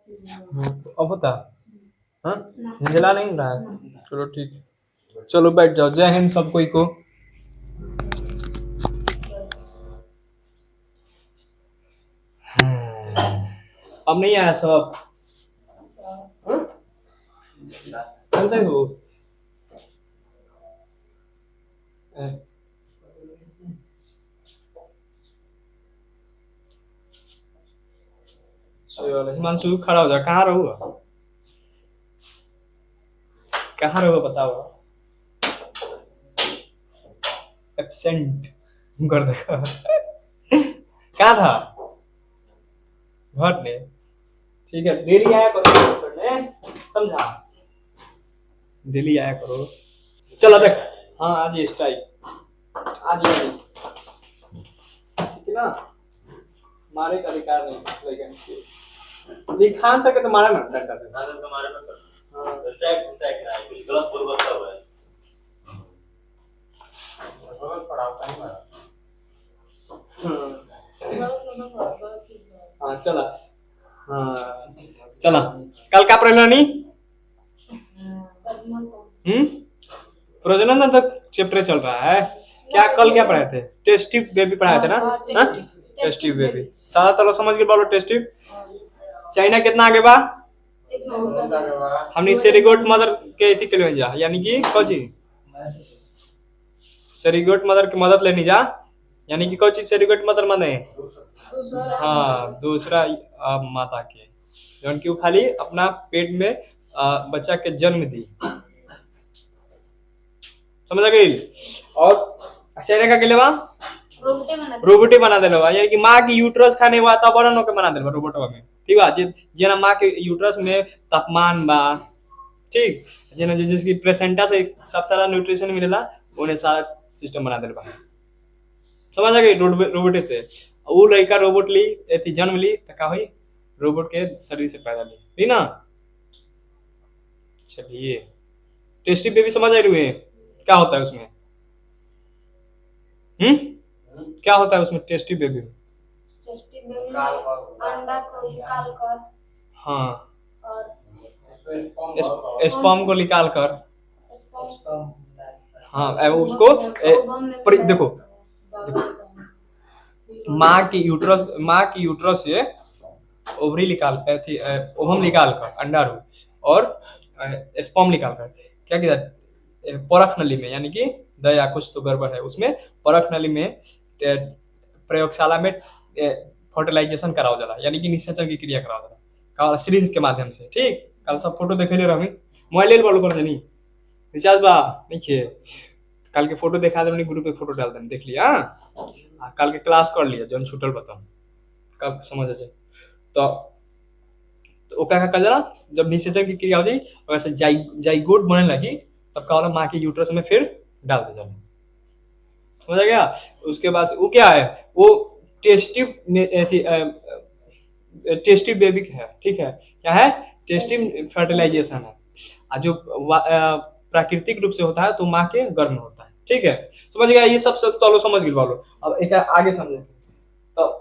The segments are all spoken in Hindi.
अब बता। हाँ, जला नहीं रहा है। चलो ठीक है, चलो बैठ जाओ। जय हिंद सब कोई को। अब नहीं आया सब। हाँ? चलते हो। चलो हिमांशु खड़ा हो जा। कहाँ रहो, कहाँ रहो बताओ। एब्सेंट कर देगा। कहाँ था। घर में। ठीक है, डेली आया करो पढ़ने, समझा। डेली आया करो। चलो देख। हाँ आज ये स्ट्राइक। आज ये ना, मारे का अधिकार नहीं लेकिन दिखा सके तो मारे ना डंडा से। हाँ तो मारे ना कर। हाँ स्ट्राइक स्ट्राइक ना है, कुछ गलत बोल बता हुआ है। गलत पढ़ाता नहीं मारा। हाँ चला। हाँ चला। कल का पढ़ना नहीं। प्रजनन तक चैप्टर चल रहा है। क्या कल क्या पढ़ाए थे। टेस्ट ट्यूब बेबी पढ़ाए थे ना। हाँ टेस्ट ट्यूब बेबी सारा तलो समझ के बोलो। टेस्ट ट्यूब चाइना कितना आगे बा। हमने सेरिगोट मदर के इति के लिए जा, यानी कि कोची सेरिगोट मदर की मदद लेनी जा, यानी कि कोची सेरिगोट मदर माने। हाँ दूसरा माता के जौन की खाली अपना पेट में बच्चा के जन्म दी। समझ आ गई। और चाइना का के लिए रोबोटे बना देलो यानी कि माँ की यूट्रस खाने वातावरण के बना देलो रोबोटवा में। ठीक बा जना माँ के यूट्रस में तापमान बा। ठीक जना जिसकी प्लेसेंटा से सब सारा न्यूट्रिशन मिलेला, उन्हें सारा सिस्टम बना देल बा। समझ आ गई। रोबोट से वो लड़का रोबोट ली एती जन्म ली तो का हुई, रोबोट के शरीर से पैदा ली ठीक ना। चलिए टेस्टी बेबी समझ आई रही है क्या होता है उसमें। क्या होता है उसमें टेस्टी बेबी में। अंडा को निकाल कर, हाँ स्पर्म को निकाल कर, हाँ उसको देखो, माँ की यूट्रस से ओवरी निकाल थी, ओवम निकाल कर अंडा रू और स्पर्म निकाल कर क्या किया परख नली में, यानी कि दया कुछ तो गड़बड़ है उसमें। परख नली में प्रयोगशाला में फर्टिलाइजेशन कराओ जाला, यानी कि निषेचन की क्रिया कराओ जाला सीरीज के माध्यम से। ठीक कल सब फोटो देखे ले रही मोबाइल बोलो कर देनी रिचार्ज बा नहीं खे। कल के फोटो दिखा दे ग्रुप पे फोटो डाल देनी देख लिया। कल के क्लास कर लिया जो छूटल बताओ कब समझ आ तो ओका का जरा जब निषेचन की क्रिया हो जाए वैसे जाइगोट बनने लगी तब का वाला माँ के यूट्रस में फिर डाल दे जाओ। समझ आ गया। उसके बाद वो क्या है, वो टेस्टिव टेस्टिव बेबी है। ठीक है क्या है, टेस्टिव फर्टिलाइजेशन है। जो प्राकृतिक रूप से होता है तो माँ के गर्भ में होता है। ठीक है समझ गया। ये सब तो समझ गए बोलो। अब एक आगे समझे तो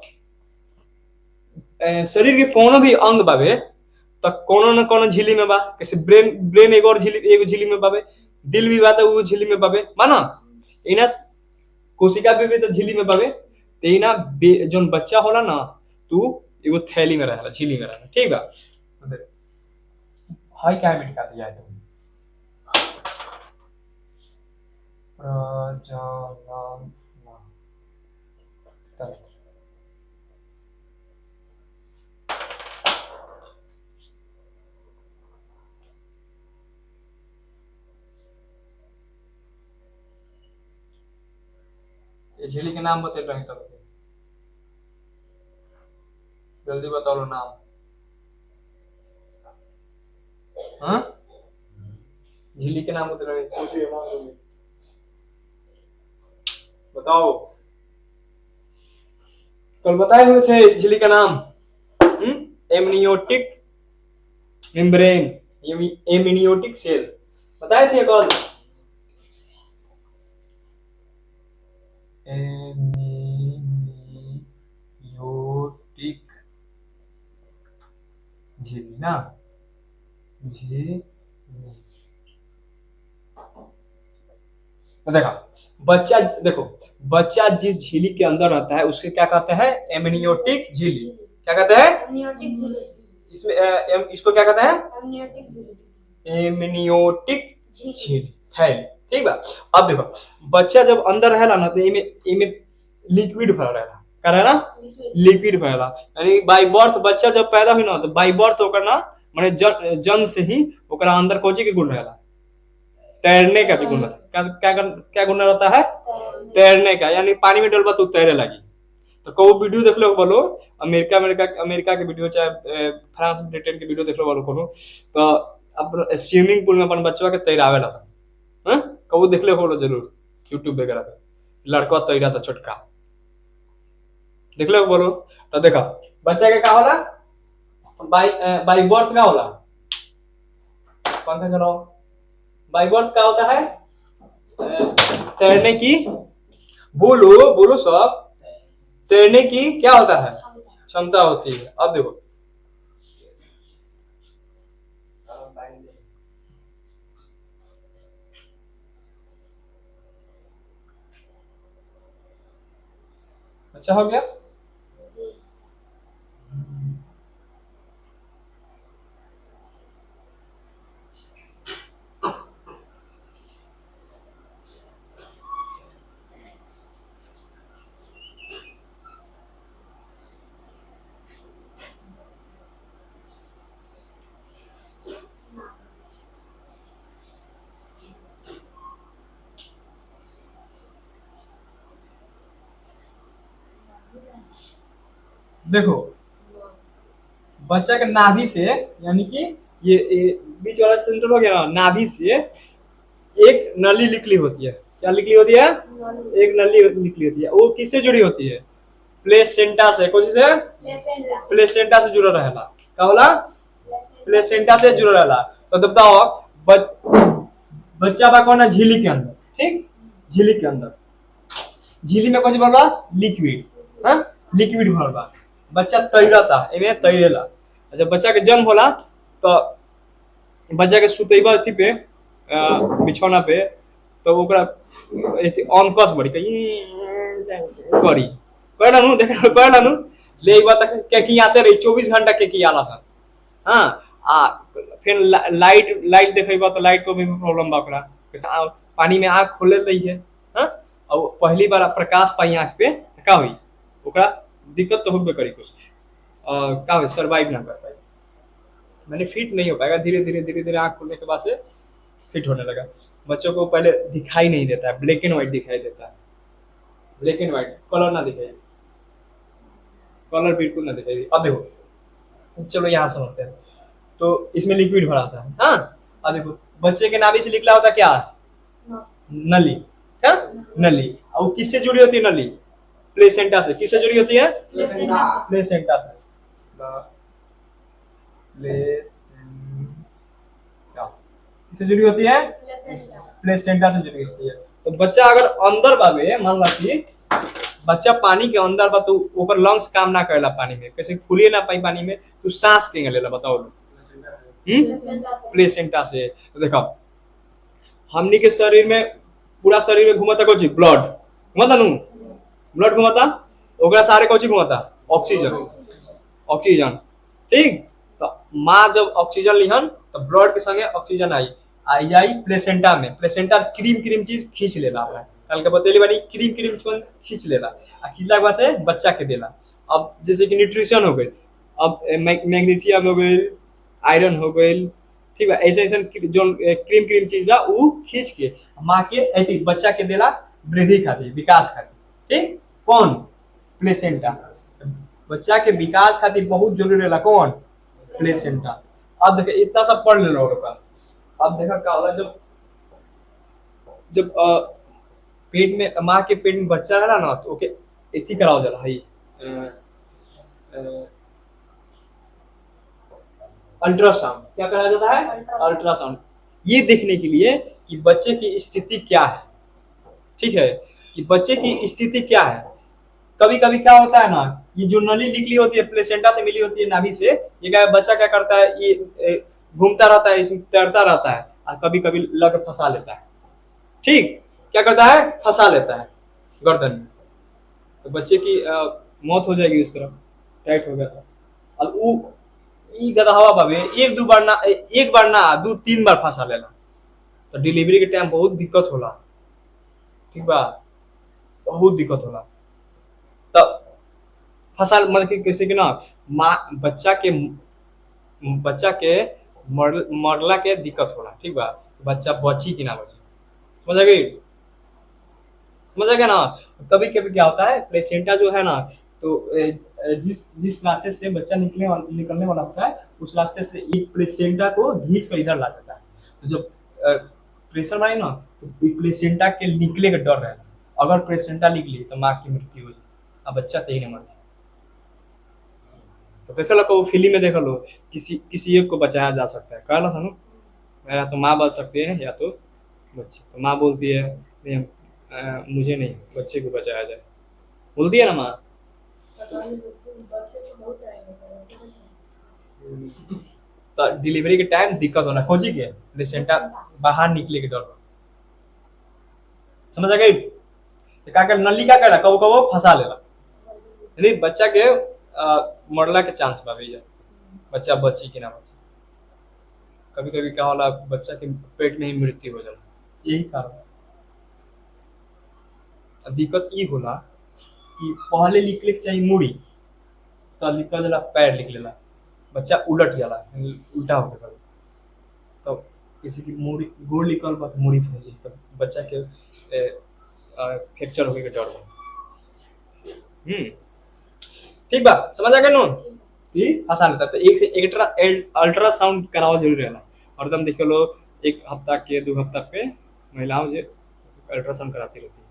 शरीर के कोनो भी अंग बाबे तो कोनो न कोनो झिल्ली में बा। कैसे ब्रेन ब्रेन एगो और झिल्ली एगो झिल्ली में बाबे, दिल भी बात है वो झिल्ली में बाबे माना इना कोशिका भी तो झिल्ली में बाबे। तो इना जोन बच्चा होला ना तू एगो थैली में रहेला झिल्ली में रहेला। ठीक बा हाई क्या मिनट का दिया है तुम प्रजनन तंत्र। ये झिल्ली के नाम बता रहे तब जल्दी बताओ लो नाम। हाँ झिल्ली के नाम बता रहे बताओ। कल बताए हुए थे इस झिल्ली का नाम एमनियोटिक मेम्ब्रेन, एमनियोटिक सेल बताए थे कल। एमनियोटिक झिल्ली ना, झिल्ली। तो देखा बच्चा, देखो बच्चा जिस झिल्ली के अंदर रहता है उसके क्या कहते हैं, एमनियोटिक झिल्ली। क्या कहते हैं, एमनियोटिक झिल्ली। इसमें इसको क्या कहते हैं, एमनियोटिक झिल्ली। एमनियोटिक झिल्ली है। ठीक बा। अब देखो बच्चा जब अंदर रहेला ना तो इमे इमे लिक्विड भरा रहेला, का रहेला, लिक्विड भरेला। यानी बाय बर्थ बच्चा जब पैदा हुई ना तो बाय बर्थ ओकर ना माने जन्म से ही ओकरा अंदर कोची के गुण रहेला, तैरने का गुण रहता है। क्या गुण रहता है, तैरने का। यानी पानी में डलबा तो तैरे लगी। तो को वीडियो देख लो बोलो, अमेरिका अमेरिका अमेरिका के वीडियो चाहे फ्रांस ब्रिटेन के वीडियो देख लो बोलो कोनो, तो अब स्विमिंग पूल में अपन बच्चा के तैरावे ला सन, हैं कबो देख ले बोलो जरूर यूट्यूब वगैरह पे, लड़का तैरा था छोटका, देख लो बोलो। तो देखा बच्चा के का होला, बाई बाई बर्थ का होला, पंखा चलाओ। बाई बर्थ का होता है तैरने की, बोलो बोलो सब, तैरने की क्या होता है, क्षमता होती है। अब देखो अच्छा हो गया। देखो बच्चा के नाभि से, यानी कि ये बीच वाला सेंटर हो गया ना, नाभि से एक नली निकली होती है। क्या निकली होती है, एक नली निकली होती है। वो किससे जुड़ी होती है, प्लेसेंटा से। कौन से, प्लेसेंटा से जुड़ा रहेला। क्या बोला, प्लेसेंटा से जुड़ा रहेला। तो बताओ बच्चा बा कौन है, झिल्ली के अंदर, ठीक, झिल्ली के अंदर, झिल्ली में कौन बोल रहा, लिक्विड, हाँ लिक्विड भरल बा। बच्चा तैरता, एमे तैरेला। जब बच्चा के जन्म होला तो बच्चा के सुतेबा अथी पे बिछौना पे, तो ओकरा ऑनकस बड़ी करी कहला नु, देख कहला नु ले बात के की आते रही 24 घंटा के की आला सन। हां आ फिर लाइट लाइट देखेबा तो लाइट को भी प्रॉब्लम बा ओकरा, पानी में आंख खोले रही है। हां और पहली बार प्रकाश पाई आंख पे का हुई, ओकरा दिक्कत तो होबे करी कुछ, का हुई सरवाइव ना कर पाई, मैंने फिट नहीं हो पाएगा। धीरे धीरे धीरे धीरे आंख खुलने के बाद से फिट होने लगा। बच्चों को पहले दिखाई नहीं देता है, ब्लैक एंड व्हाइट दिखाई देता है, ब्लैक एंड व्हाइट, कलर ना दिखाई, कलर बिल्कुल ना दिखाई। अब देखो चलो यहाँ समझते हैं। तो इसमें लिक्विड भरा था, हाँ। अब देखो बच्चे के नाभि से निकला होता क्या, नली, क्या नली। और किससे जुड़ी होती है नली, प्लेसेंटा से। किससे जुड़ी होती है, प्लेसेंटा से। किससे जुड़ी होती है, प्लेसेंटा से जुड़ी होती है। तो बच्चा अगर अंदर बावे, मान ला कि बच्चा पानी के अंदर बा तो ऊपर लंग्स काम ना करेला पानी में, कैसे खुलिए ना पाई पानी में, तो सांस के लेला बताओ लोग, प्लेसेंटा से। तो देखो हमनी के शरीर में, पूरा शरीर में घुमाता कौन चीज, ब्लड घुमाता नु, ब्लड घुमाता, ओकरा सारे कौन चीज घुमाता, ऑक्सीजन, ऑक्सीजन, ठीक। तो माँ जब ऑक्सीजन लिहन तो ब्लड के संगे ऑक्सीजन आई आई प्लेसेंटा में। प्लेसेंटा क्रीम क्रीम चीज खींच लेला, कल के बतेली बानी, क्रीम क्रीम चीज खींच लेला, आ खींचला के बाद से बच्चा के देला। अब जैसे कि न्यूट्रिशन हो गई, अब मैग्नीशियम हो गई, आयरन हो गई, ठीक है, ऐसे ऐसे जो क्रीम क्रीम चीज बा उ खींच के माँ के ऐती बच्चा के देला, वृद्धि खातिर, विकास खातिर, ठीक। कौन, प्लेसेंटा। बच्चा के विकास खातिर बहुत जरूरी रहेला कौन, प्लेसेंटा। अब देखे इतना सब पढ़ ले लो। अब देखा क्या होला, जब जब पेट में, माँ के पेट में बच्चा रहला ना तो ओके एथी कराओ जाला है, अल्ट्रासाउंड। क्या कराया जाता है, अल्ट्रासाउंड। ये देखने के लिए कि बच्चे की स्थिति क्या है, ठीक है, कि बच्चे की स्थिति क्या है। कभी कभी क्या होता है ना ये जो नली निकली होती है प्लेसेंटा से मिली होती है नाभि से, ये क्या बच्चा क्या करता है, ये घूमता रहता है, इसमें तैरता रहता है और कभी कभी लग फंसा लेता है। ठीक, क्या करता है, फंसा लेता है गर्दन में, तो बच्चे की मौत हो जाएगी उस तरह, टाइट हो गया था। अब वो ई गदहावा बाबे एक बार ना दो तीन बार फंसा लेला, तो डिलीवरी के टाइम बहुत दिक्कत होला। ठीक बा, बहुत दिक्कत होला। तब फंसा मतलब कि कैसे कि ना, माँ बच्चा के मरला के दिक्कत होला। ठीक बा, बच्चा बची कि ना बची, समझ आ गई, समझ आ गया ना। कभी कभी क्या होता है, प्लेसेंटा जो है ना, तो जिस जिस रास्ते से बच्चा निकलने वाला होता है, उस रास्ते से एक प्लेसेंटा को खींच कर इधर ला देता है। तो जब प्रेशर मारे ना, तो प्लेसेंटा के निकले का डर रहेगा। अगर प्लेसेंटा निकली तो माँ की मृत्यु हो जाए, अब बच्चा तो ही नहीं मर जाए। तो देख लो, को फिल्म में देख लो, किसी एक को बचाया जा सकता है, कहला सुनो, या तो माँ बच सकती है या तो बच्चे। तो माँ बोलती है नहीं, मुझे नहीं, बच्चे को बचाया जाए, बोलती है ना माँ। तो डिलीवरी के टाइम दिक्कत होना खोजी के प्लेसेंटा बाहर निकले के डर, समझ आ गई। तो क्या कर नली क्या करेला, कबो कबो फंसा लेला, यानी बच्चा के मरला के चांस बा भैया, बच्चा बची कि ना बची। कभी कभी क्या होला, बच्चा के पेट में ही मृत्यु हो जाला, यही कारण। दिक्कत ई होला कि पहले निकले के चाहिए मुड़ी, तो निकल जाला पैर निकलेला, बच्चा उलट जाला, यानी उल्टा होके कभी। तो किसी की मुड़ी गोड़ निकल बा तो मुड़ी फंसी, तो बच्चा के फ्रैक्चर होके के डर बा। ठीक बा, समझ आ गया नो कि आसान होता है। तो एक से अल्ट्रासाउंड कराओ जरूर रहना, और एकदम देख लो, एक हफ्ता के 2 हफ्ता पे महिलाओं जो अल्ट्रासाउंड कराती रहती है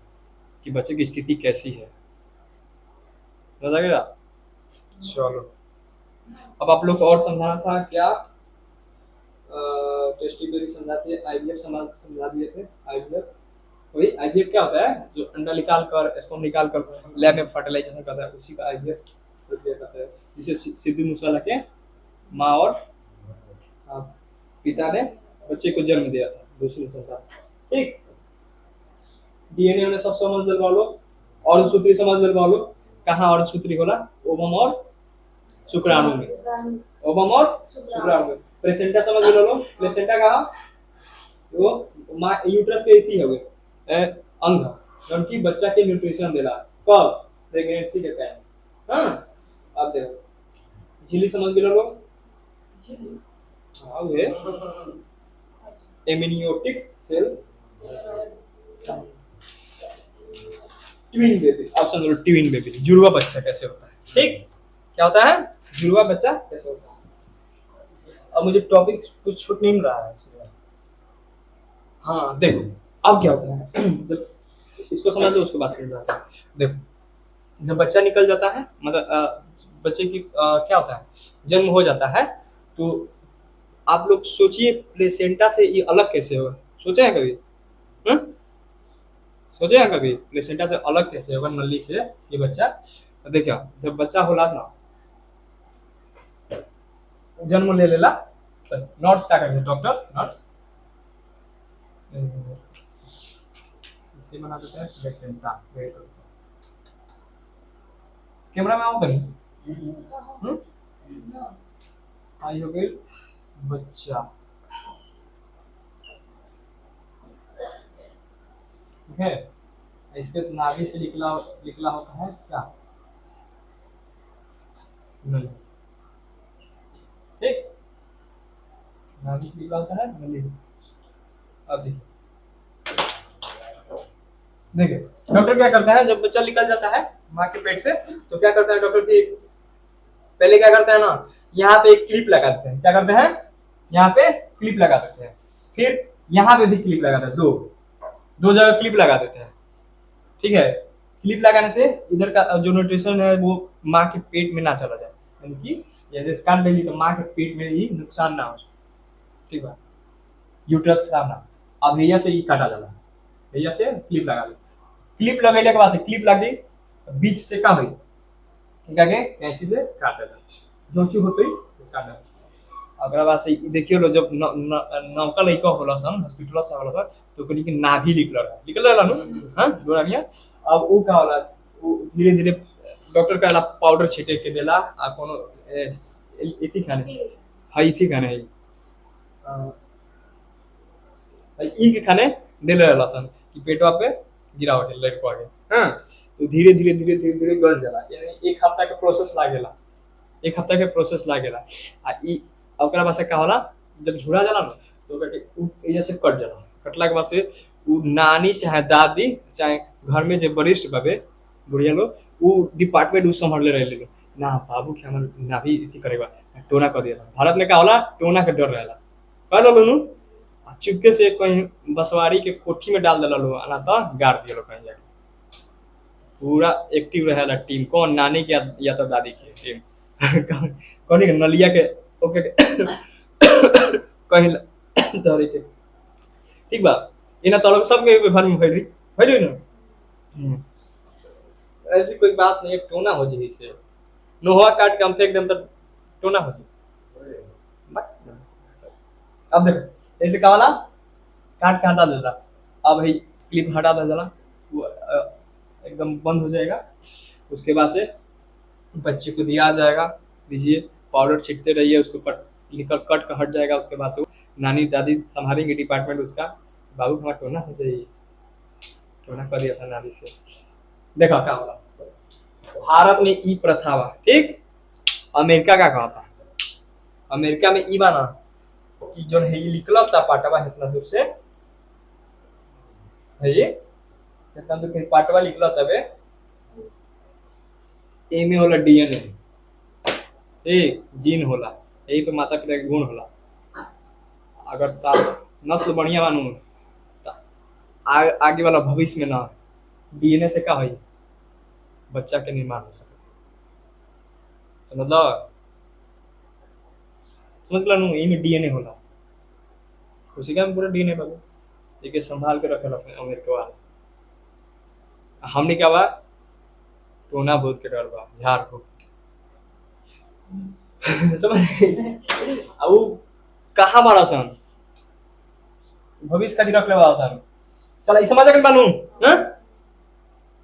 कि बच्चे की स्थिति कैसी है, समझ आ गया। चलो, अब आप लोग को और समझाना था क्या, टेस्टिबेरी समझा दिए, आईवीएफ समझा दिए थे। आईवीएफ, वही आईवीएफ क्या होता है, जो अंडा निकाल कर स्पर्म निकाल कर लैब में फर्टिलाइजेशन करता है, उसी का आईवीएफ प्रक्रिया कहता है। जिसे सिद्धू मूसेवाला के माँ और पिता ने बच्चे को जन्म दिया था दूसरे संसार। ठीक, डीएनए में सब समझ दिलवा लो, और सूत्री समझ दिलवा लो, कहाँ और सूत्री होला, ओवम और शुक्राणु में, ओवम और शुक्राणु में। प्लेसेंटा समझ लो, प्लेसेंटा कहाँ, वो माँ यूट्रस के इति हो गए अंग, जबकि बच्चा के न्यूट्रिशन देला कब, प्रेगनेंसी के टाइम। हाँ, अब देखो झिल्ली समझ गए लोग, हाँ वे amniotic cells, twin baby, option number twin baby, जुड़वा बच्चा कैसे होता है। ठीक, क्या होता है, जुड़वा बच्चा कैसे होता है। अब मुझे टॉपिक कुछ छूट नहीं रहा है इसमें। हाँ देखो, अब क्या होता है, जब इसको समझ लो उसके बाद समझ आता है। देखो, जब बच्चा निकल जाता है, मतलब बच्चे की क्या होता है, जन्म हो जाता है, तो आप लोग सोचिए प्लेसेंटा से ये अलग कैसे होगा, सोचे हैं कभी? हाँ, सोचे हैं कभी प्लेसेंटा से अलग कैसे होगा, नली से ये बच्चा। तो देखिए, जब बच्चा होला ना, जन्म ले लेला, तो नर्स क्या करेंगे, डॉक्टर नर्स इसे बना देते हैं प्लेसेंटा। कैमरा में आओ कहीं। आई हो गई बच्चा, ठीक है। इसके नाभि से निकला निकला होता है क्या, नली। ठीक, नाभि से निकला होता है नली। अब देखिए डॉक्टर क्या करता है, जब बच्चा निकल जाता है माँ के पेट से, तो क्या करता है डॉक्टर की, पहले क्या करते हैं ना, यहाँ पे एक क्लिप लगा देते हैं। क्या करते हैं, यहाँ पे क्लिप लगा देते हैं, फिर यहाँ पे भी क्लिप लगा देते हैं, दो दो जगह क्लिप लगा देते हैं। ठीक है, क्लिप लगाने से इधर का जो न्यूट्रिशन है वो माँ के पेट में ना चला जाए, यानी कि जैसे स्कैन भेजी तो माँ के पेट में ही नुकसान ना हो। ठीक है, यूट्रस खराब ना। अब भैया से ही काटा जाला, भैया से क्लिप लगा दी, क्लिप लगेले के बाद से क्लिप लग दी, बीच से का हुई, क्या के कैंची से काट देला जोची होतई काट देला। ओकरा बाद से ई देखियो लो जब नौका लइका होला सन हॉस्पिटल से होला सन तो ओकनी के नाभि निकल रहला नु हां गोरानिया। अब ऊ का होला ऊ धीरे धीरे डॉक्टर कहला पाउडर छीटे के देला आ कोनो एथी खाने हई थी खाने हई ई के खाने देले रहला सन कि पेटवा पे गिरावट है लड़को आगे हां। तो धीरे धीरे धीरे धीरे धीरे गल जाला यानी एक हफ्ता के प्रोसेस लागेला। एक हफ्ता के प्रोसेस लागेला आ ई ओकरा बाद से का होला जब झुरा जाला ना तो ओकरा के उ एजा से कट जाला। कटला के बाद से उ नानी चाहे दादी चाहे घर में जे वरिष्ठ बाबे बुढ़िया लोग उ डिपार्टमेंट उ संभालले रहले लोग ना बाबू के हमर नाभी इथी करेबा टोना कर दिया। भारत में का होला टोना के डर रहेला कहलो लोनु आ चुपके से कहीं बसवाड़ी के कोठी में डाल देला लोग ना तो गाड़ दिया लोग कहीं जाके। पूरा एक्टिव रहेला टीम कौन नानी के या तो दादी के टीम कौन के नलिया के ओके कहीं धरे के ठीक बा। इना तो लोग सबके घर में फैली ना ऐसी कोई बात नहीं है टोना हो जाए से लोहा काट के हम फेंक देम तो टोना हो जाए। अब देखो ऐसे का वाला काट के हटा देला अब ही क्लिप हटा देला वो एकदम बंद हो जाएगा। उसके बाद से बच्चे को दिया जाएगा दीजिए पाउडर छिटते रहिए उसको कट निकल कट का हट जाएगा। उसके बाद से वो नानी दादी संभालेंगे डिपार्टमेंट उसका बाबू हमारा टोना हो जाइए टोना कर दिया नानी से। देखा क्या होला भारत में ई प्रथा बा ठीक। अमेरिका का कहा था अमेरिका में ई बाना कि जोन है ये निकलत ता पाटवा इतना दूर से है ये इतना दूर के पाटवा निकलत तबे एमे होला डीएनए ठीक जीन होला यही पे माता पिता के गुण होला। अगर ता नस्ल बढ़िया बानू ता आगे वाला भविष्य में ना डीएनए से का होई बच्चा के निर्माण हो सके समझ लो समझ लो नू यही में डीएनए होला कोशिका में पूरा डीएनए बाबू ठीक है संभाल के रखेला अमेरिका वाला। हमने क्या बा टोना भूत के डर बा झाड़ को समझ अब वो कहाँ मारा सन भविष्य खातिर रखले बा सन चला ई समझ के बानू हां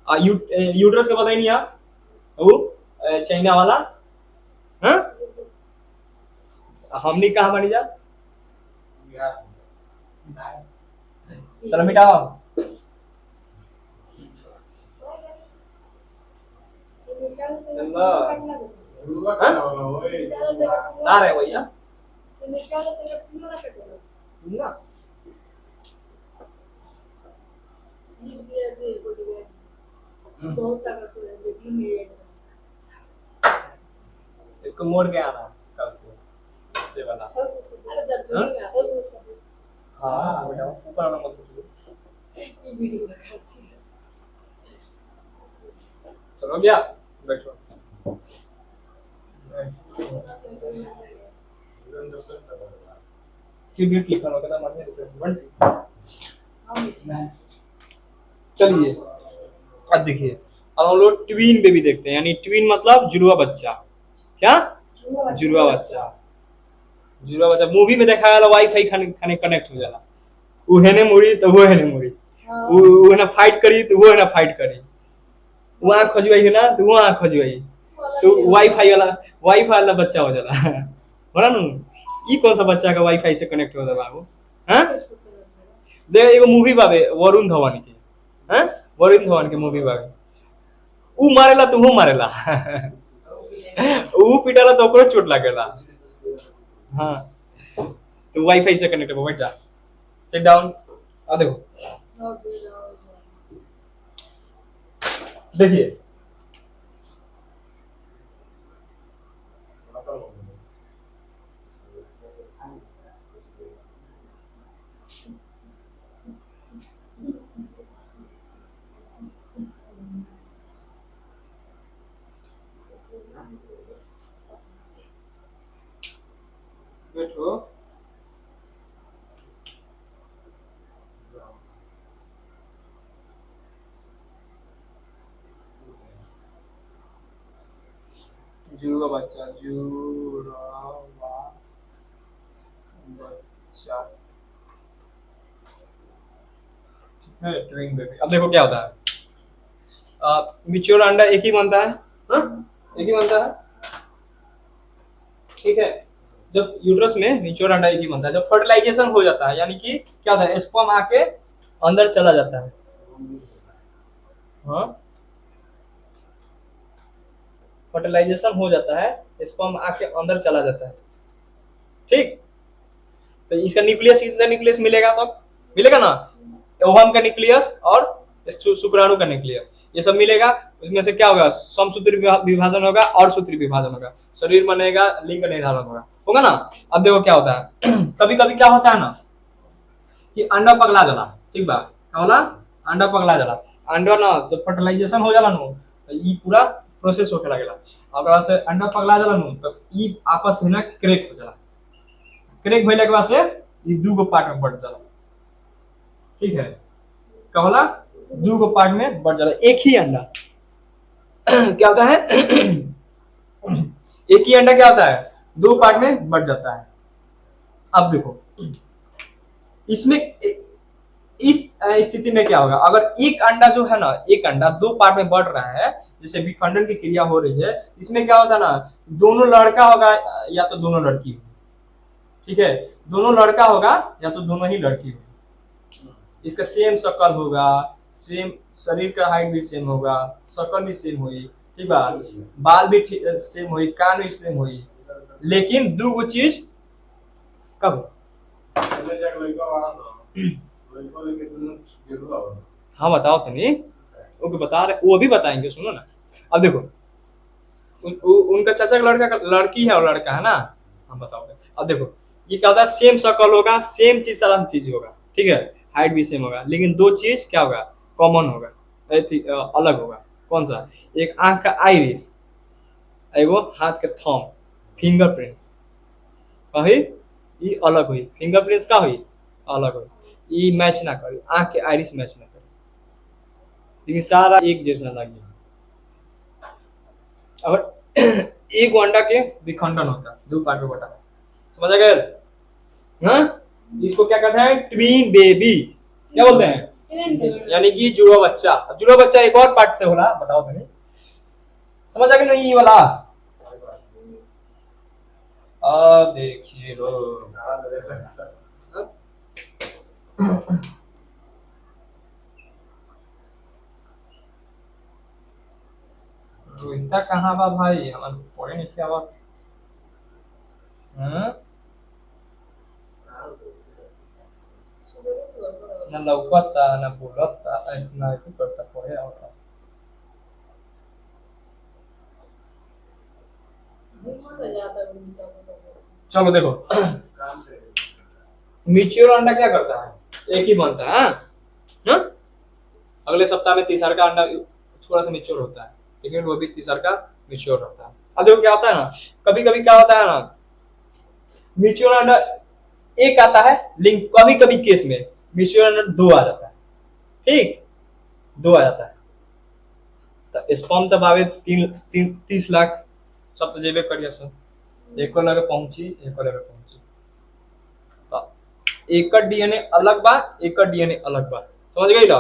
आ यूट्रस के पता ही नहीं आ वो चाइना वाला हां हमनी कहाँ बनी जा चलो मिटाओ चलो ना रे भैया ना इसको मोड़ के आना कल से इससे वाला हाँ बेटा ऊपर वाला मत चलो भैया बैठो ट्रिब्यूट लिखा होगा ना चलिए अब देखिए अब हम लोग ट्वीन बेबी देखते हैं यानी ट्वीन मतलब जुड़वा बच्चा क्या जुड़वा बच्चा जुड़वा बच्चा मूवी में देखा गया वाईफाई खाने कनेक्ट हो जाला वो है ने मुड़ी तो वो है ने मुड़ी वो ना फाइट करी तो वो है ना फाइट करी वो आँख खजुआई है ना तो वो आँख खजुआई तो वाईफाई वाला बच्चा हो जाला बड़ा नु ई कौन सा बच्चा का वाईफाई से कनेक्ट हो जाला बाबू हां देख एगो मूवी बाबे वरुण धवन के हां वरुण धवन के मूवी बाबे ऊ मारेला तू मारेला ऊ पिटाला तो ओकरो चोट लागेला हां तो वाईफाई से कनेक्ट हो बैठ जा सिट डाउन आ देखो देखिए बैठो जुड़वा बच्चा, जुड़वा बच्चा, ठीक है, ट्विन बेबी। अब देखो क्या होता है, मिच्योर अंडा एक ही बनता है, हाँ? एक ही बनता है, ठीक है। जब यूट्रस में मिच्योर अंडा एक ही बनता है, जब फर्टिलाइजेशन हो जाता है, यानी कि क्या होता है, स्पर्म आके अंदर चला जाता है, हाँ, फर्टिलाइजेशन हो जाता है, स्पर्म आके अंदर चला जाता है, ठीक। तो इसका न्यूक्लियस, इसका न्यूक्लियस मिलेगा, सब मिलेगा ना, ओवम का न्यूक्लियस और शुक्राणु का न्यूक्लियस, ये सब मिलेगा। उसमें से क्या होगा, समसूत्री विभाजन होगा और सूत्री विभाजन होगा, शरीर बनेगा, लिंग निर्धारण होगा, होगा ना। अब देखो क्या होता है, कभी कभी क्या होता है ना कि अंडा पगला जाला, ठीक बा, क्या होला, अंडा पगला जाला, अंडा ना जब फर्टिलाइजेशन हो जाला नु तो ई पूरा प्रोसेस होके लागेला, ओकरा बाद से अंडा पगला जाला नु तो ई आपस में ना क्रैक हो जाला, क्रैक भइला के बाद से ई दू गो पार्ट में बट जाला, ठीक है, क्या होला, दू गो पार्ट में बट जाला, एक ही अंडा क्या होता है एक ही अंडा क्या होता है, दो पार्ट में बट जाता है। अब देखो इसमें इस स्थिति में क्या होगा, अगर एक अंडा जो है ना, एक अंडा दो पार्ट में बढ़ रहा है, जैसे विखंडन की क्रिया हो रही है, इसमें क्या होता है ना, दोनों लड़का होगा या तो दोनों लड़की होगी, ठीक है, दोनों लड़का होगा या तो दोनों ही लड़की होगी, इसका सेम शक्ल होगा, सेम शरीर का हाइट भी सेम होगा, शक्ल भी सेम हुई, ठीक बा, बाल भी सेम हुई, कान भी सेम हुई, लेकिन दो गो चीज कब, हाँ बताओ तो नहीं, ओके बता रहे, वो भी बताएंगे, सुनो ना। अब देखो उनका चाचा का लड़का लड़की है और लड़का है ना, हम बताओगे। अब देखो ये क्या होता है, सेम शक्ल होगा, सेम चीज सारा चीज होगा, ठीक है, हाइट भी सेम होगा, लेकिन दो चीज क्या होगा, कॉमन होगा, अलग होगा, कौन सा, एक आंख का आइरिस, एगो हाथ के थंब, फिंगरप्रिंट्स कही ये अलग हुई, फिंगरप्रिंट्स का हुई अलग हुई, ये मैच ना करी, आंख के आइरिस मैच ना करी, लेकिन सारा एक जैसा लगे। अगर एक अंडा के विखंडन होता है, दो पार्ट में बटा, समझ गए, हाँ, इसको क्या कहते हैं, ट्वीन बेबी, क्या बोलते हैं, यानी कि जुड़वा बच्चा। जुड़वा बच्चा एक और पार्ट से होला, बताओ तो नहीं, समझ आ गया नहीं ये वाला, अब देखिए लो, रोहिता कहाँ बा भाई, हमारे पढ़े नहीं क्या बात, हाँ? ना लौकता ना बोलता, ना कुछ करता, पढ़े आवता, चलो देखो म्यूच्यूअल अंडा क्या करता है, एक ही बनता है, हाँ? अगले सप्ताह में तीसरा का अंडा थोड़ा सा मेच्योर होता है, लेकिन वो भी तीसरा का मेच्योर होता है। अब देखो क्या होता है ना, कभी कभी क्या होता है ना, म्यूच्यूअल अंडा एक आता है, लेकिन कभी कभी केस में म्यूच्यूअल अंडा दो आ जाता है, ठीक, दो आ जाता है, तो स्पर्म तब आवे 30 लाख, सब तो जेबे करिए सब, एक को लगे पहुंची, एक को लगे पहुंची, तो एक का डीएनए अलग बा, एक का डीएनए अलग बा, समझ गई ला।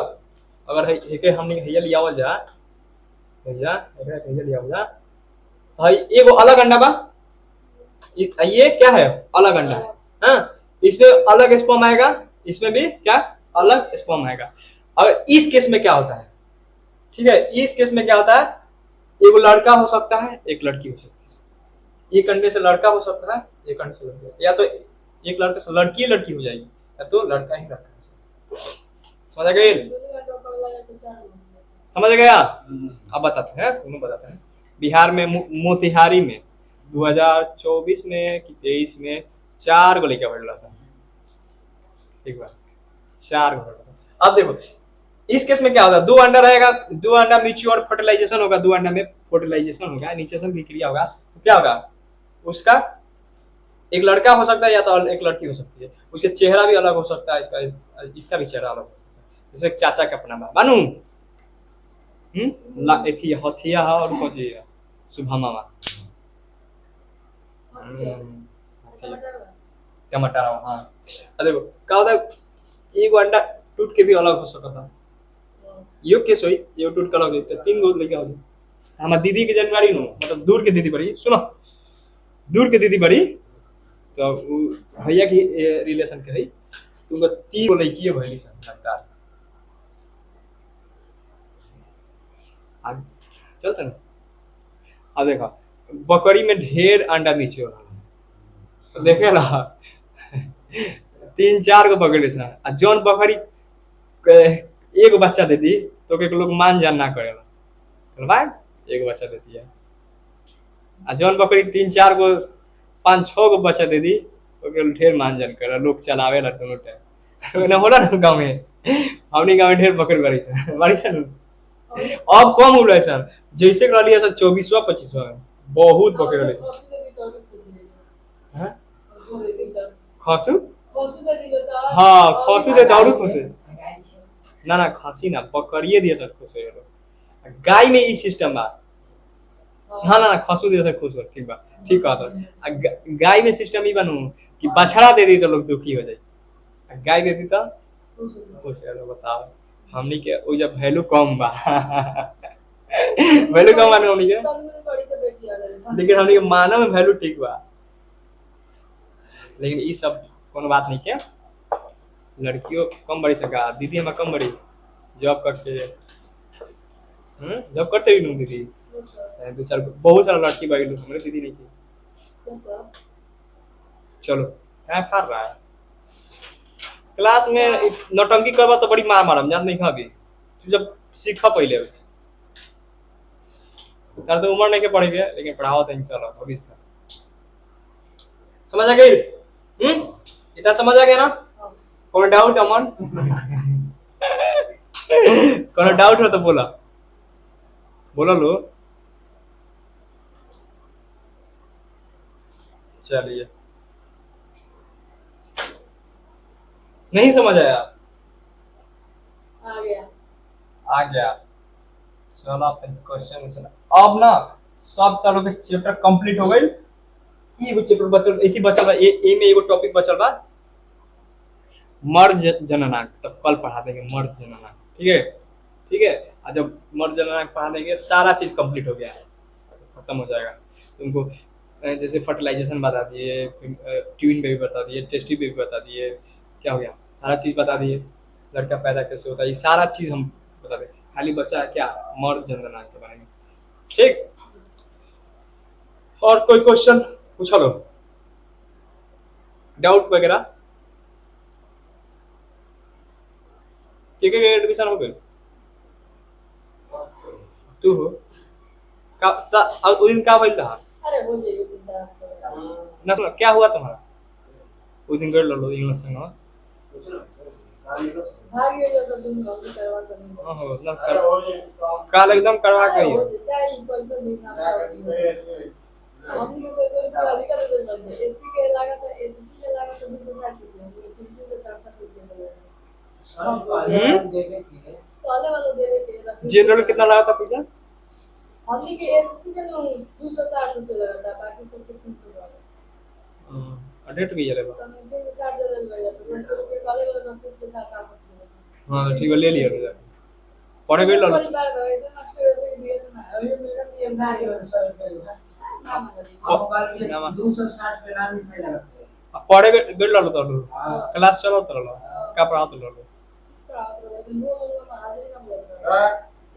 अगर एक हमने हैया लियावल जा, भैया एकरा हैया लियावल जा, भाई एगो अलग अंडा बा, ये क्या है, अलग अंडा है, हाँ, इसमें अलग स्पर्म आएगा, इसमें भी क्या अलग स्पर्म आएगा। अगर इस केस में क्या होता है, ठीक है, इस केस में क्या होता है, एगो लड़का हो सकता है, एक लड़की हो सकती है, एक अंडे से लड़का हो सकता है, एक अंडे से लड़की, या तो एक लड़के से लड़की हो जाएगी, या तो लड़का ही लड़का, समझ गए, समझ गया। अब बताते हैं, सुनो बताते हैं, बिहार में मोतिहारी में 2024 में कि 23 में 4 गो लड़का बढ़ला सा, ठीक बा, 4 गो बढ़ला सा। अब देखो इस केस में क्या होगा, दो अंडा रहेगा, दो अंडा म्यूच्यूअल फर्टिलाइजेशन होगा, दो अंडा में फर्टिलाइजेशन होगा, इनिशिएशन की क्रिया होगा, तो क्या होगा, उसका एक लड़का हो सकता है या तो एक लड़की हो सकती है, उसका चेहरा भी अलग हो सकता है, इसका भी चेहरा अलग हो सकता है, जैसे चाचा का अपना बानू, हथिया और कौची शुभमा, ठीक। टमाटर हाँ। देखो का होता है एगो अंडा टूट के भी अलग हो सकता है। यो केस होई यो टूट के अलग होई तो तीन गो लड़का हो जाए। हमार दीदी के जनवारी नु मतलब दूर के दीदी बड़ी सुनो दूर के दीदी बड़ी तो उ भैया की रिलेशन के है तुमको तीन गो लड़की है भैली सन लगता है। आगे चलते ना। अब देखो बकरी में ढेर अंडा नीचे हो रहा है तो देखे ना तीन चार गो बकरी सन आ जौन बकरी एक बच्चा दे दी तो के लोग मान जान ना करेला भाई एक बच्चा देती है आ जौन बकरी तीन चार गो पांच छह गो बच्चा दे दी तो के ढेर मान जान करेला लोग चलावे ला दोनों टाइम ना होला ना गांव में हमनी गांव में ढेर बकरी बाड़ी सन अब कम हो रहा है सर जैसे कर लिया सर 24वां 25वां में बहुत बकरी वाले हैं खसू हाँ खसू दे दारू खुशे ना ना खसी ना बकरिए दिए सर खुश हो गाय में ई सिस्टम बा हाँ ना ना खसू दिए सर खुश हो ठीक बा ठीक कहा था गाय में सिस्टम ही बनू कि बछड़ा दे दी तो लोग दुखी हो जाए गाय दे दी तो खुश हो बताओ हमनी के ओ जब वैल्यू कम बा वैल्यू कम माने हमनी के लेकिन हमनी के मानव में वैल्यू ठीक बा लेकिन ई सब कोनो बात नहीं के लड़कियों कम बड़ी सका दीदी हमारा कम बड़ी जॉब करते जॉब करते भी दीदी दो चार बहुत सारा लड़की बड़ी लोग हमारे दीदी नहीं की चलो क्या फाड़ रहा है क्लास में नौटंकी करवा तो बड़ी मार मारम जान नहीं खाबी तू जब सीखा पहले तार तो उम्र नहीं के पढ़े गए लेकिन पढ़ाओ तो इंशाल्लाह भविष्य का समझ आ गई इतना समझ आ गया ना कोनो डाउट अमन कोनो डाउट हो तो बोला बोला लो चलिए नहीं समझ आया आ गया चलो आप क्वेश्चन सुना अब ना सब तरह के चैप्टर कंप्लीट हो गई एगो चैप्टर बचल एक ही बचल बा ए में एगो टॉपिक बचल बा मर्ज जननांक तो कल पढ़ा देंगे मर्ज जननांक ठीक है और जब मर्ज जननांक पढ़ा देंगे सारा चीज कंप्लीट हो गया है खत्म हो जाएगा तुमको जैसे फर्टिलाइजेशन बता दिए ट्यून बेबी बता दिए टेस्टी बेबी बता दिए क्या हो गया सारा चीज बता दिए लड़का पैदा कैसे होता है ये सारा चीज हम बता दें खाली बच्चा क्या मर्ज जननांक के बारे में ठीक और कोई क्वेश्चन पूछो लो डाउट वगैरह के एडमिशन हो गई तू हो का उस दिन का भइल था अरे हो जाएगी चिंता ना सुनो क्या हुआ तुम्हारा उस दिन कर लो इंग्लिश संग भाग गए जो सब दिन गलती करवा कर नहीं हां हो ना कर काल एकदम करवा के ही चाहे पैसा देना हमनी के सरकार के अधिकार दे दे एससी के लागत है एससी के लागत 260 रुपए 360 रुपए देवे के पहले वाला देवे के जनरल कितना लगा था पैसा हमनी के एससी के 260 रुपए लगा था बाकी सब के 300 लगा अपडेट भी चलेगा तो 360 दे दे भैया तो 100 रुपए पहले वाला रसीद के साथ वापस दे हां ठीक है ले लिया पढ़े गए लो परिवार का वैसे मास्टर वैसे दिए से ना अभी मेरा नियम ना है 100 रुपए अब बार में 260 पे नाम लिखने लगा पढ़े गए लो तो क्लास चलो तो लो का पढ़ा तो लो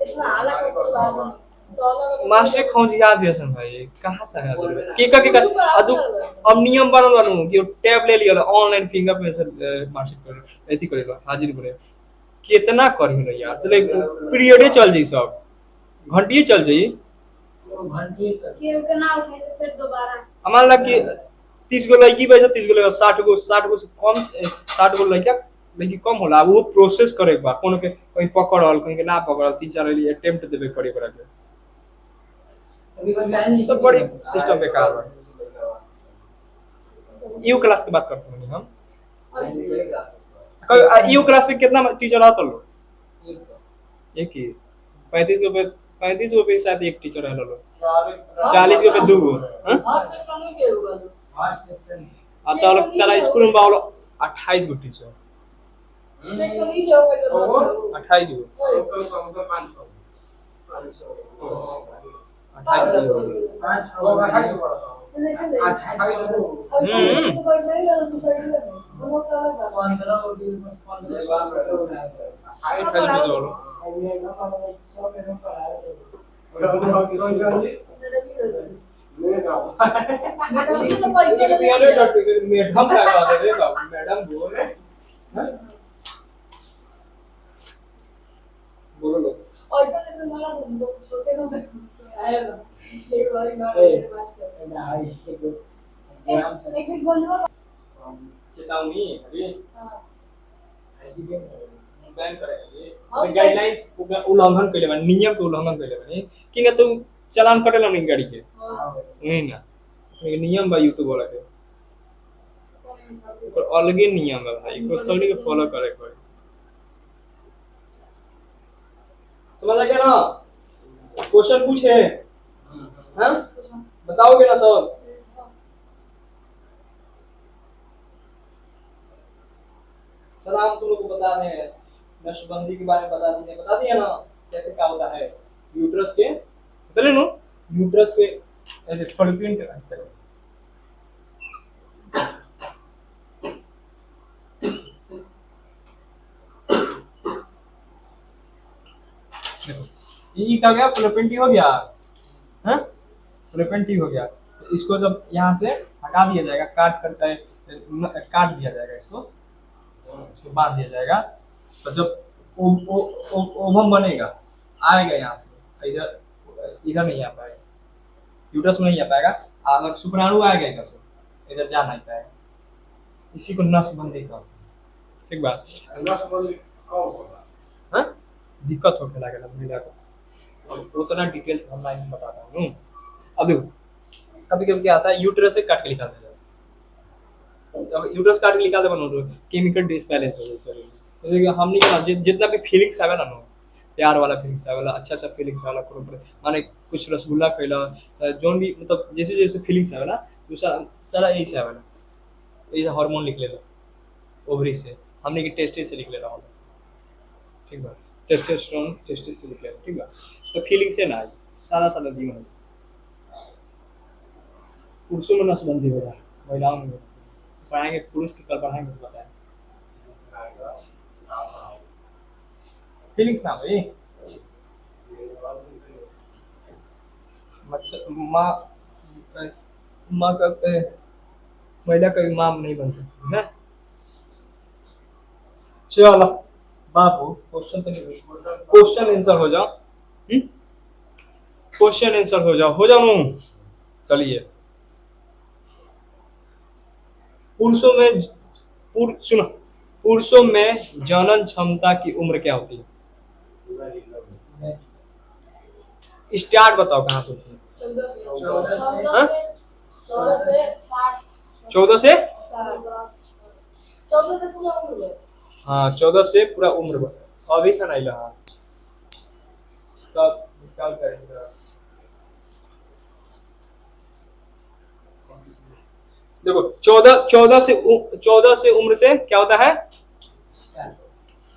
इतना आला कर मास्टर खोजी आज जैसन भाई कहां से आया के अदु अब नियम बनल बनू कि टैब ले लियो ऑनलाइन फिंगरप्रिंट से मार्कशीट कर एथी करेगा हाजिरी करे कितना करी हो यार चले पीरियडे चल जाई सब घंटिए चल जाई घंटी के ना उठे फिर दोबारा हमार लग कि 30 गो लड़की बैठे 30 गो लड़का 60 गो से कम 60 गो लड़का लेकिन कम होला वो प्रोसेस करे बा कोनो के कोई पकड़ल कोई के ना पकड़ल तीन चार लिए अटेम्प्ट देबे करे करे अभी सब बड़ी सिस्टम बेकार बा यू क्लास की बात करते हैं हम यू क्लास में कितना टीचर आता लो एक ही 35 रुपए शायद एक टीचर है लो 40 पे 2 गो हाँ हर सेक्शन में के होगा तो आ तारा स्कूल में बावलो 28 गो टीचर सेक्शन ही जो होगा तो 28 गो 28 गो मैडम का बात है बाबू मैडम बोल बोलो लो ऐसा ऐसा वाला छोटे को आएगा एक बार बात कर एक मिनट बोलना चेतावनी अभी हां बैन करेंगे गाइडलाइंस उल्लंघन कइले बा नियम के उल्लंघन कइले बा कि तू चालान कटेला नहीं गाड़ी के नहीं ना एक नियम बा यूट्यूब वाला के और अलगे नियम है भाई को सबनी के फॉलो करे कोई समझ आ गया ना क्वेश्चन पूछे हैं बताओगे ना सब सर हम तुम लोग को बता रहे हैं नशबंदी के बारे में बता दिए ना कैसे क्या होता है यूट्रस के बता नो यूट्रस पे ऐसे फॉलोपियन के अंदर देखो ये क्या गया फॉलोपियन ट्यूब हो गया हैं फॉलोपियन ट्यूब हो गया तो इसको जब यहाँ से हटा दिया जाएगा काट दिया जाएगा इसको बांध दिया जाएगा तो जब ओवम बनेगा आएगा यहाँ से इधर नहीं आ पाएगा यूट्रस में नहीं आ पाएगा अगर शुक्राणु आएगा इधर से इधर जा नहीं पाएगा इसी को नसबंदी कहते हैं ठीक बात हाँ दिक्कत होने लगेगा महिला को और उतना डिटेल्स हम नहीं बताता हूँ अब देखो कभी कभी क्या आता है यूट्रस से काट के निकाल दिया अब यूट्रस काट के निकाल दे बनो केमिकल डिसबैलेंस हो जाए जैसे कि हमने क्या जितना भी फीलिंग्स आवे ना प्यार वाला फीलिंग्स आवेला अच्छा अच्छा फीलिंग्स आवेला माने कुछ रसगुल्ला खइला जोन भी मतलब जैसे जैसे फीलिंग्स आवेला दूसरा सारा यही से आवेला ये हार्मोन निकलेला ओवरी से हमने की टेस्टिस से निकलेला होला ठीक बा टेस्टोस्टेरोन टेस्टिस से निकलेला ठीक बा तो फीलिंग से ना सारा सारा जीवन पुरुषों में नसबंदी होगा महिलाओं में पढ़ाएंगे पुरुष की कल पढ़ाएंगे तो बताएं फीलिंग्स ना भाई माँ माँ का महिला कभी माँ नहीं बन सकती है चलो बाबू क्वेश्चन तो नहीं क्वेश्चन आंसर हो जाओ क्वेश्चन आंसर हो जाओ नू चलिए पुरुषों में जनन क्षमता की उम्र क्या होती है स्टार्ट बताओ कहाँ से होती है 14 से हाँ 14 से पूरा उम्र अभी का नहीं लगा तब निकाल करेंगे देखो 14 से उम्र से क्या होता है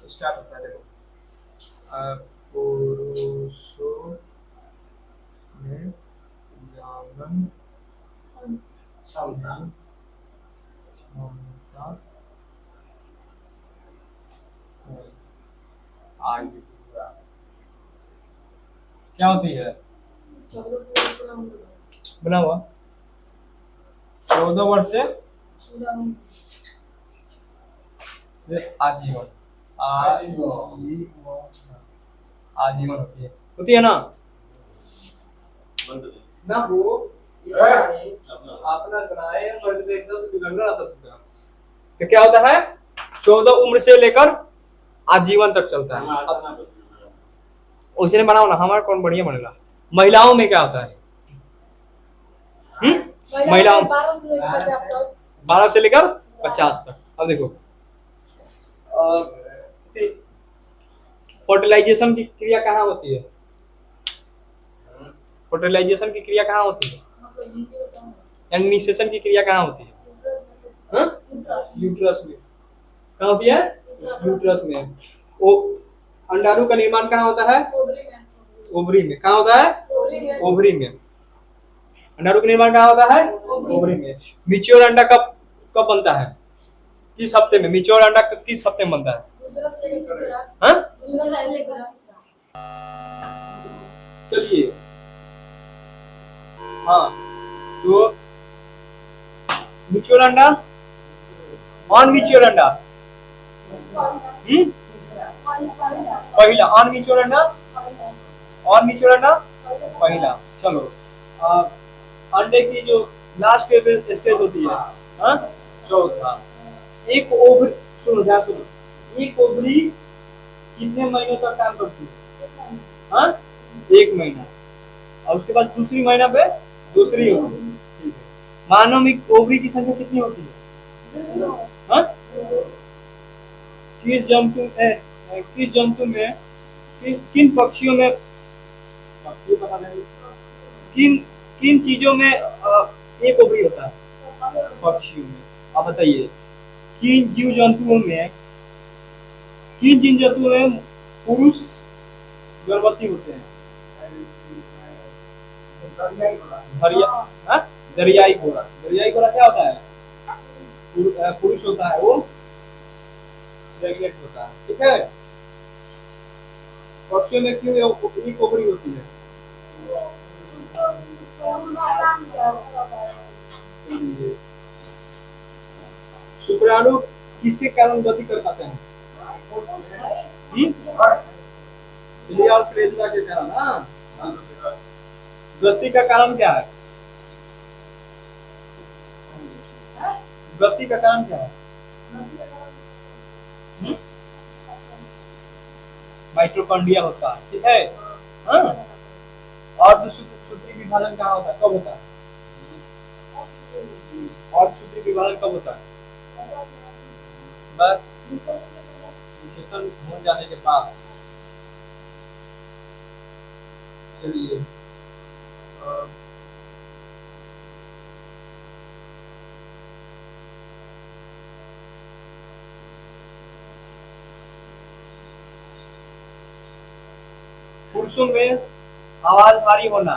स्टार्ट होता है देखो पुरुषों में जनन क्षमता आयु क्या होती है बना हुआ 14 वर्ष से आजीवन होती है ना वो अपना बनाए तो क्या होता है 14 उम्र से लेकर आजीवन तक चलता है उसने बनाओ ना हमारा कौन बढ़िया बनेगा महिलाओं में क्या होता है महिलाओं 12 से लेकर 50 तक अब देखो फर्टिलाइजेशन की क्रिया कहाँ होती है फर्टिलाइजेशन की क्रिया कहाँ होती है? मतलब वीडियो का यानी निषेचन की क्रिया कहाँ होती है? हाँ? यूट्रस में। कहाँ होती है? यूट्रस में। वो अंडाणु का निर्माण कहाँ होता है? ओवरी में। कहाँ होता है? ओवरी में। अंडाणु का निर्माण कहाँ होता है? ओवरी में। मिच्योर अंडा कब कब बनता है? किस हफ्ते में? मिच्योर अंडा किस हफ्ते में बनता है? दूसरा से लेकर तीसरा। हाँ? दूसरा से लेकर तीसरा। चलिए, हाँ, तो मिच्योर अंडा, अनमिच्योर अंडा, पहला अनमिच्योर अंडा, अनमिच्योर अंडा पहला। चलो, अंडे की जो लास्ट स्टेज होती है, हाँ, चौथा। एक ओवरी, सुनो ध्यान सुनो, एक ओवरी कितने महीनों तक काम करती है? हाँ, 1 महीना। और उसके बाद दूसरी महीना पे दूसरी ओवरी। ठीक है। मानव में ओवरी की संख्या कितनी होती है? हाँ? किस जंतु में किन पक्षियों में, पक्षियों पता नहीं, किन किन चीजों में एक ओवरी होता है? पक्षियों में। आप बताइए, किन जीव जंतुओं में, किन जीव जंतुओं में पुरुष गर्भवती होते हैं? दरिया, हाँ? दरियाई घोड़ा। दरियाई घोड़ा क्या होता है? पुरुष होता है, वो प्रेग्नेंट होता है। ठीक है। पक्षियों में क्यों एक ओवरी होती है? चलिए, शुक्राणु किसके कारण गति कर पाते हैं? सिलिया और फ्लेजिला के कारण। हाँ, गति का कारण क्या है? गति का कारण क्या है? माइटोकॉन्ड्रिया होता है। ठीक है। हाँ? और जो सूत्री विभाजन कहाँ होता है, कब होता है? और सूत्री विभाजन कब होता है? बस निषेचन हो जाने के बाद। चलिए, पुरुषों में आवाज भारी होना,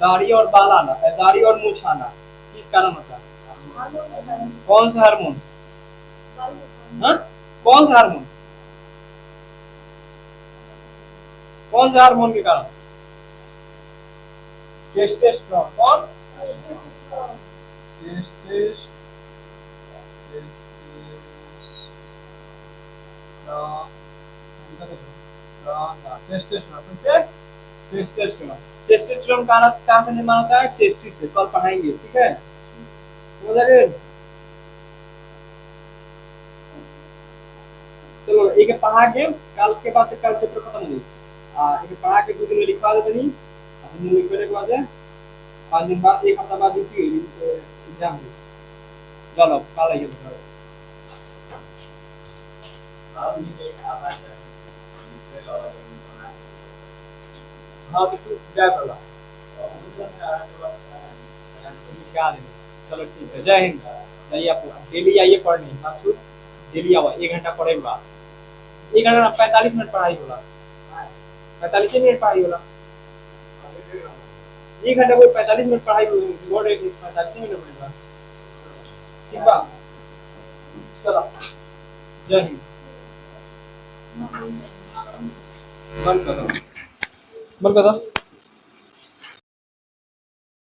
दाढ़ी और बाल आना, दाढ़ी और मूछ आना, किस कारण होता है? कौन सा हार्मोन? हाँ? कौन सा हार्मोन? कौन सा हार्मोन के कारण? टेस्टोस्टेरोन। कौन? टेस्टोस्टेरोन से, टेस्टोस्टेरोन। टेस्टोस्टेरोन कहाँ से निर्माण होता है? टेस्टिस से। कल पढ़ाएंगे। ठीक है, समझ आ गए? चलो, एक पढ़ा के कल के बाद से कल चैप्टर खत्म हो जाएगी। एक पढ़ा के 2 दिन में लिखवा देते नहीं, अपने लिखने के बाद से 5 दिन बाद, 1 हफ्ता बाद एग्जाम है। चलो, कल आइए बताओ। हाँ, तो तू क्या कर रहा? क्या नहीं। चलो ठीक है, जय हिंद। जाइए, आप डेली आइए पढ़ने, मानसून डेली आओ, 1 घंटा पढ़ेगा। 1 घंटा 45 मिनट पढ़ाई होगा, 45 मिनट पढ़ाई होगा। 1 घंटा कोई 45 मिनट पढ़ाई होगी, 45 मिनट पढ़ेगा। ठीक बा, चलो, जय हिंद। बंद करो, बंद करो।